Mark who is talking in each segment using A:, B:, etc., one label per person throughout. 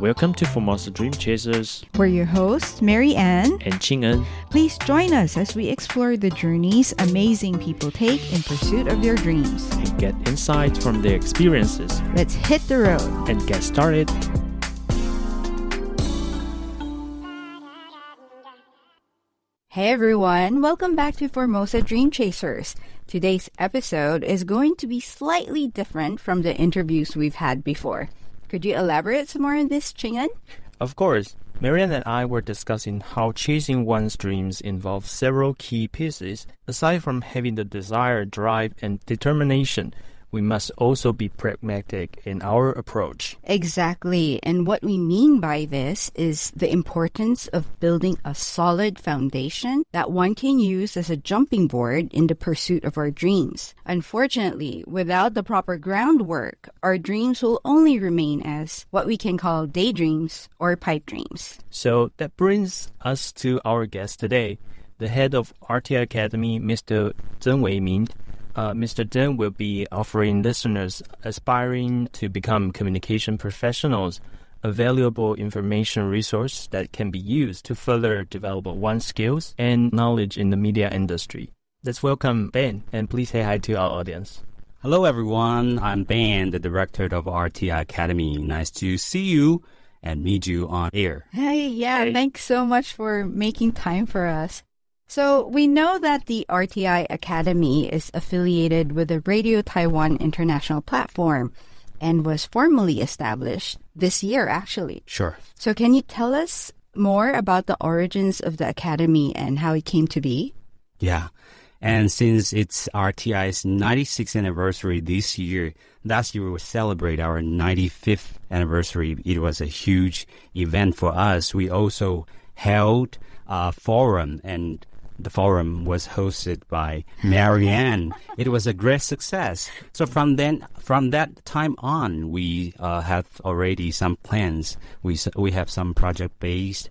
A: Welcome to Formosa Dream Chasers.
B: We're your hosts, Mary Ann
A: and Ching-en.
B: Please join us as we explore the journeys amazing people take in pursuit of their dreams.
A: And get insights from their experiences.
B: Let's hit the road.
A: And get started.
B: Hey everyone, welcome back to Formosa Dream Chasers. Today's episode is going to be slightly different from the interviews we've had before. Could you elaborate some more on this, Ching-en?
A: Of course. Marianne and I were discussing how chasing one's dreams involves several key pieces. Aside from having the desire, drive, and determination, we must also be pragmatic in our approach.
B: Exactly. And what we mean by this is the importance of building a solid foundation that one can use as a jumping board in the pursuit of our dreams. Unfortunately, without the proper groundwork, our dreams will only remain as what we can call daydreams or pipe dreams.
A: So that brings us to our guest today, the head of Rti Academy, Mr. Tseng Wei-min. Mr. Tseng will be offering listeners aspiring to become communication professionals a valuable information resource that can be used to further develop one's skills and knowledge in the media industry. Let's welcome Ben, and please say hi to our audience.
C: Hello, everyone. I'm Ben, the director of Rti Academy. Nice to see you and meet you on air.
B: Hey, thanks so much for making time for us. So we know that the Rti Academy is affiliated with the Radio Taiwan International Platform and was formally established this year, actually.
C: Sure.
B: So can you tell us more about the origins of the Academy and how it came to be?
C: Yeah. And since it's RTI's 96th anniversary this year, last year we will celebrate our 95th anniversary. It was a huge event for us. We also held a forum, and the forum was hosted by Marianne. It was a great success. So from that time on, we have already some plans. We have some project-based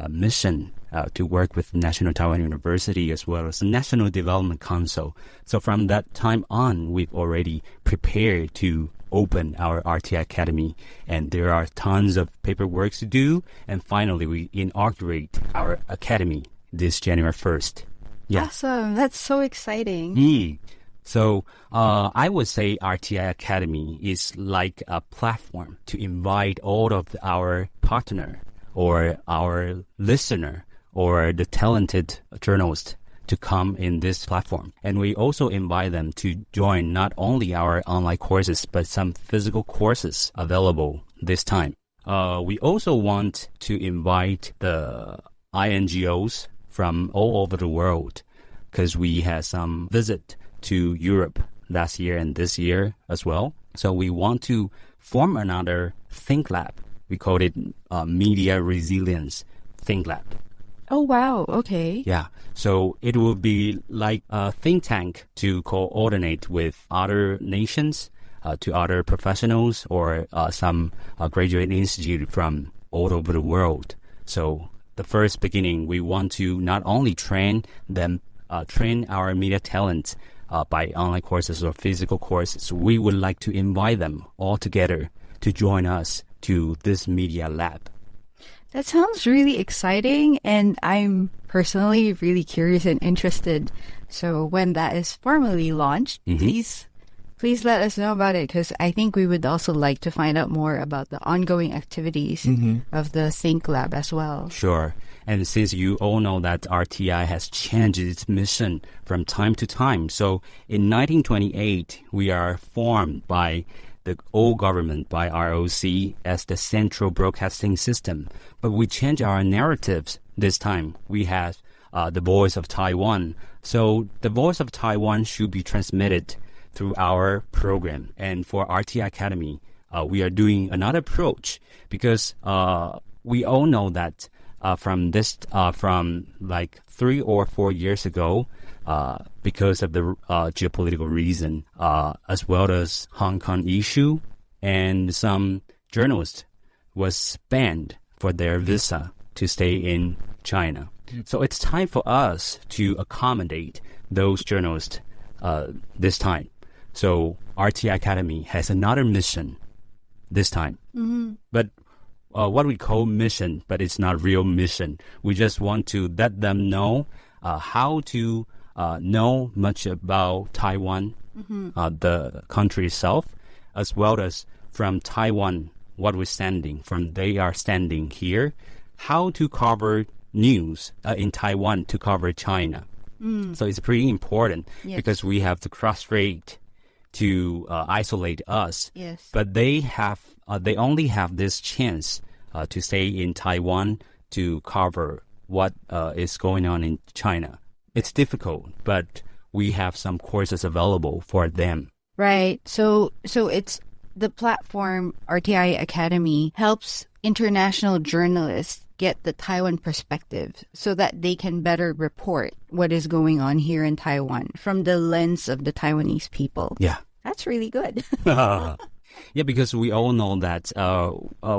C: mission to work with National Taiwan University as well as the National Development Council. So from that time on, we've already prepared to open our Rti Academy, and there are tons of paperwork to do. And finally, we inaugurate our academy this January 1st. Yeah.
B: Awesome. That's so exciting.
C: So I would say Rti Academy is like a platform to invite all of our partner or our listener or the talented journalist to come in this platform. And we also invite them to join not only our online courses, but some physical courses available this time. We also want to invite the INGOs from all over the world, because we had some visit to Europe last year and this year as well. So we want to form another Think Lab. We call it Media Resilience Think Lab.
B: Oh, wow. Okay.
C: Yeah. So it will be like a think tank to coordinate with other nations, to other professionals, or some graduate institute from all over the world. So the first beginning, we want to not only train our media talent by online courses or physical courses. We would like to invite them all together to join us to this media lab.
B: That sounds really exciting, and I'm personally really curious and interested. So when that is formally launched, please let us know about it, because I think we would also like to find out more about the ongoing activities of the Think Lab as well.
C: Sure. And since you all know that RTI has changed its mission from time to time, so in 1928, we are formed by the old government, by ROC, as the Central Broadcasting System. But we change our narratives this time. We have the Voice of Taiwan. So the Voice of Taiwan should be transmitted through our program. And for Rti Academy, we are doing another approach, because we all know that from like 3 or 4 years ago, because of the geopolitical reason, as well as Hong Kong issue, and some journalists was banned for their visa to stay in China. So it's time for us to accommodate those journalists this time. So Rti Academy has another mission this time. But what we call mission, but it's not real mission. We just want to let them know how to know much about Taiwan, the country itself, as well as from Taiwan, what we're standing, from they are standing here, how to cover news in Taiwan to cover China. So it's pretty important because we have the cross rate to isolate us.
B: Yes.
C: But they only have this chance to stay in Taiwan to cover what is going on in China. It's difficult, but we have some courses available for them.
B: Right. So it's the platform Rti Academy helps international journalists get the Taiwan perspective so that they can better report what is going on here in Taiwan from the lens of the Taiwanese people.
C: Yeah.
B: That's really good.
C: Yeah, because we all know that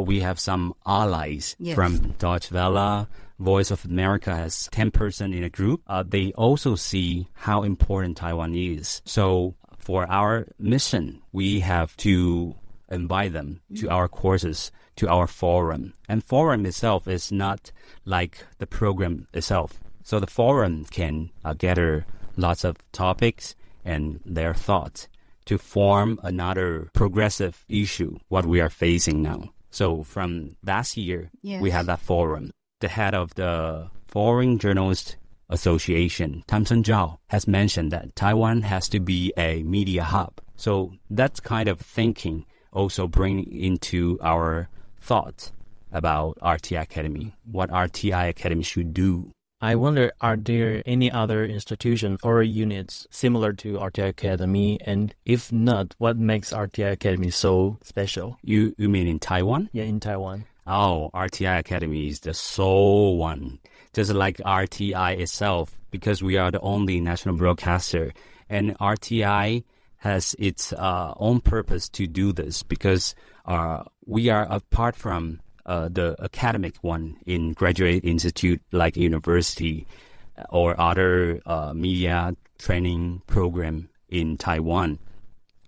C: we have some allies from Deutsche Welle, Voice of America has 10 person in a group. They also see how important Taiwan is. So for our mission, we have to invite them to our courses, to our forum. And forum itself is not like the program itself. So the forum can gather lots of topics and their thoughts to form another progressive issue, what we are facing now. So from last year, we had that forum. The head of the Foreign Journalist Association, Tseng Zhao, has mentioned that Taiwan has to be a media hub. So that kind of thinking also bring into our thoughts about Rti Academy, what Rti Academy should do.
A: I wonder, are there any other institutions or units similar to Rti Academy? And if not, what makes Rti Academy so special?
C: You mean in Taiwan?
A: Yeah, in Taiwan.
C: Oh, Rti Academy is the sole one. Just like RTI itself, because we are the only national broadcaster. And RTI has its own purpose to do this because we are apart from the academic one in graduate institute like university or other media training program in Taiwan.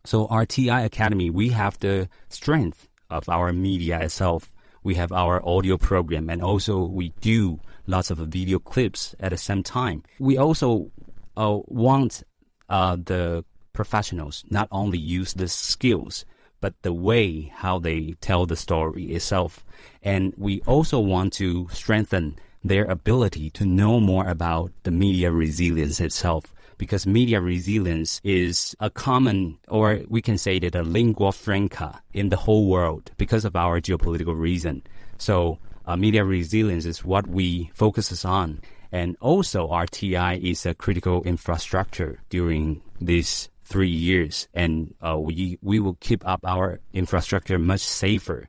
C: So Rti Academy, we have the strength of our media itself. We have our audio program, and also we do lots of video clips at the same time. We also want the professionals not only use the skills, but the way how they tell the story itself. And we also want to strengthen their ability to know more about the media resilience itself, because media resilience is a common, or we can say that a lingua franca in the whole world because of our geopolitical reason. So media resilience is what we focus on. And also RTI is a critical infrastructure during these 3 years, and we will keep up our infrastructure much safer.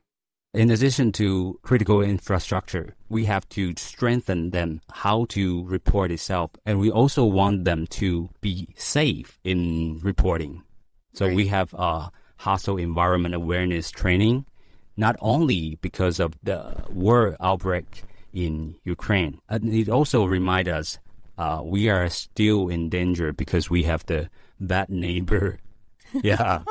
C: In addition to critical infrastructure, we have to strengthen them how to report itself, and we also want them to be safe in reporting. So we have hostile environment awareness training, not only because of the war outbreak in Ukraine. It also reminds us we are still in danger because we have the bad neighbor. Yeah,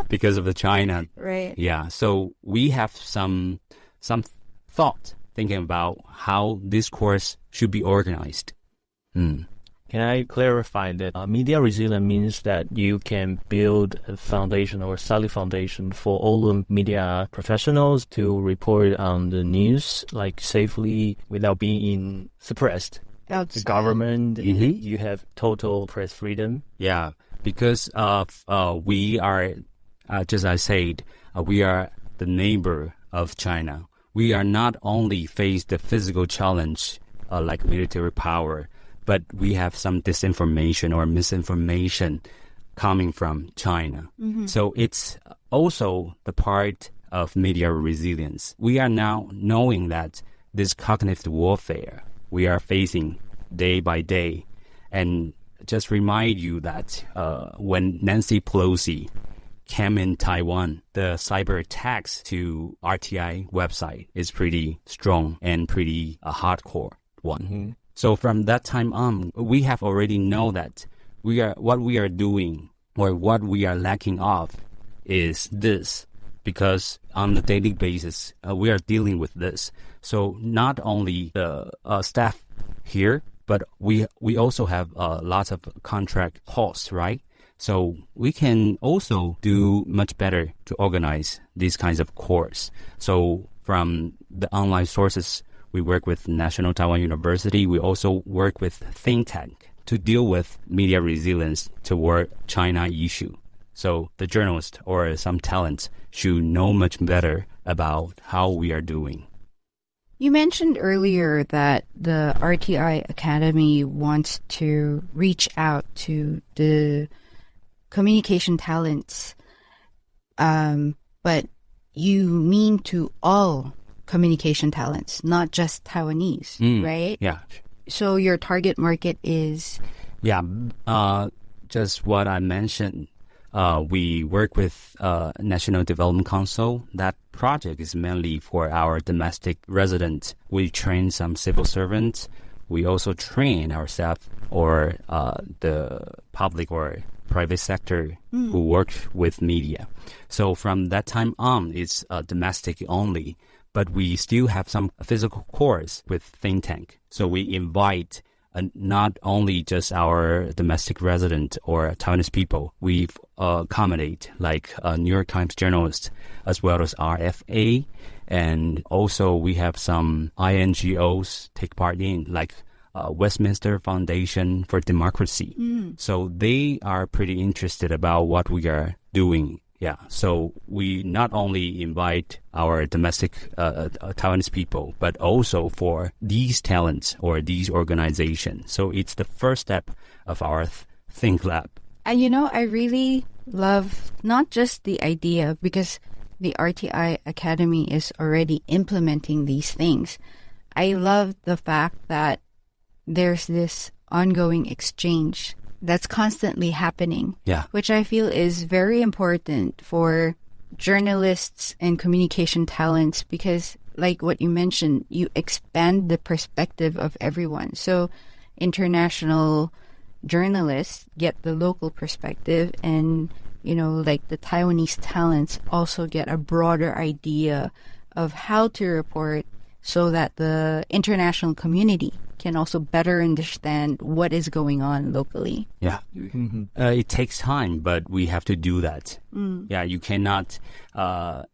C: because of the China.
B: Right.
C: Yeah, so we have some thought thinking about how this course should be organized.
A: Can I clarify that media resilience means that you can build a foundation or solid foundation for all the media professionals to report on the news like safely without being suppressed.
B: Outside.
A: The government, you have total press freedom.
C: Yeah. Because of we are, just as I said, we are the neighbor of China. We are not only face the physical challenge like military power, but we have some disinformation or misinformation coming from China. So it's also the part of media resilience. We are now knowing that this cognitive warfare we are facing day by day, and just remind you that when Nancy Pelosi came in Taiwan, the cyber attacks to RTI website is pretty strong and pretty hardcore one. So from that time on, we have already know that what we are doing or what we are lacking of is this. because on a daily basis, we are dealing with this. So not only the staff here, but we also have lots of contract hosts, right? So we can also do much better to organize these kinds of courses. So from the online sources, we work with National Taiwan University. We also work with think tank to deal with media resilience toward China issue. So the journalist or some talents should know much better about how we are doing.
B: You mentioned earlier that the RTI Academy wants to reach out to the communication talents, but you mean to all communication talents, not just Taiwanese, right?
C: Yeah.
B: So your target market is?
C: Yeah, just what I mentioned. We work with National Development Council. That project is mainly for our domestic residents. We train some civil servants. We also train our staff or the public or private sector who work with media. So from that time on, it's domestic only. But we still have some physical course with think tank. So we invite not only just our domestic resident or Taiwanese people. We accommodate like New York Times journalists as well as RFA. And also we have some INGOs take part in like Westminster Foundation for Democracy. So they are pretty interested about what we are doing. Yeah, so we not only invite our domestic Taiwanese people, but also for these talents or these organizations. So it's the first step of our Think Lab.
B: You know, I really love not just the idea, because the RTI Academy is already implementing these things. I love the fact that there's this ongoing exchange that's constantly happening, which I feel is very important for journalists and communication talents, because like what you mentioned, you expand the perspective of everyone. So international journalists get the local perspective, and, you know, like the Taiwanese talents also get a broader idea of how to report so that the international community can also better understand what is going on locally.
C: Yeah. It takes time, but we have to do that. Yeah, you cannot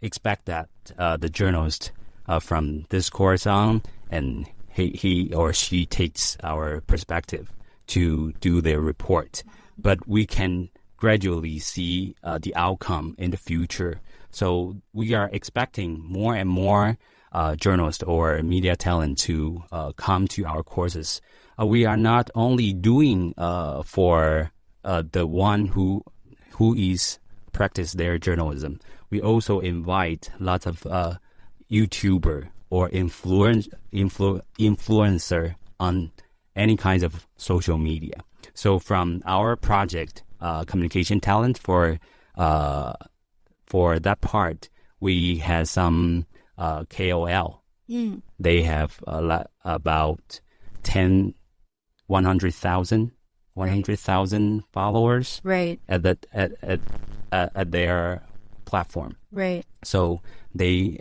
C: expect that the journalist from this course on, and he or she takes our perspective to do their report. But we can gradually see the outcome in the future. So we are expecting more and more journalists or media talent to come to our courses. We are not only doing for the one who is practice their journalism. We also invite lots of YouTuber or influencer on any kinds of social media. So from our project, communication talent, for that part, we had some KOL. They have about 100,000 followers,
B: right,
C: at their platform,
B: right.
C: So they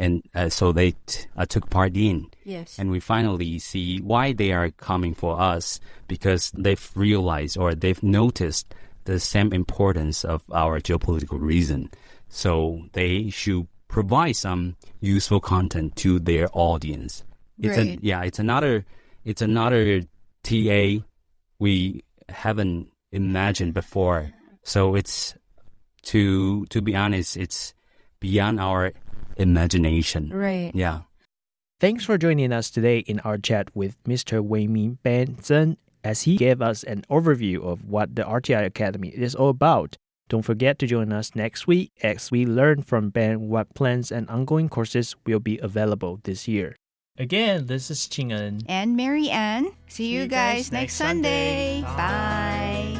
C: took part in.
B: Yes.
C: And we finally see why they are coming for us, because they've realized or they've noticed the same importance of our geopolitical reason. So they should provide some useful content to their audience. It's another TA we haven't imagined before. So it's to be honest, it's beyond our imagination.
B: Right.
C: Yeah.
A: Thanks for joining us today in our chat with Mr. Wei-min Tseng, as he gave us an overview of what the RTI Academy is all about. Don't forget to join us next week as we learn from Ben what plans and ongoing courses will be available this year. Again, this is Ching-en
B: and Mary Ann. See you guys next Sunday. Bye.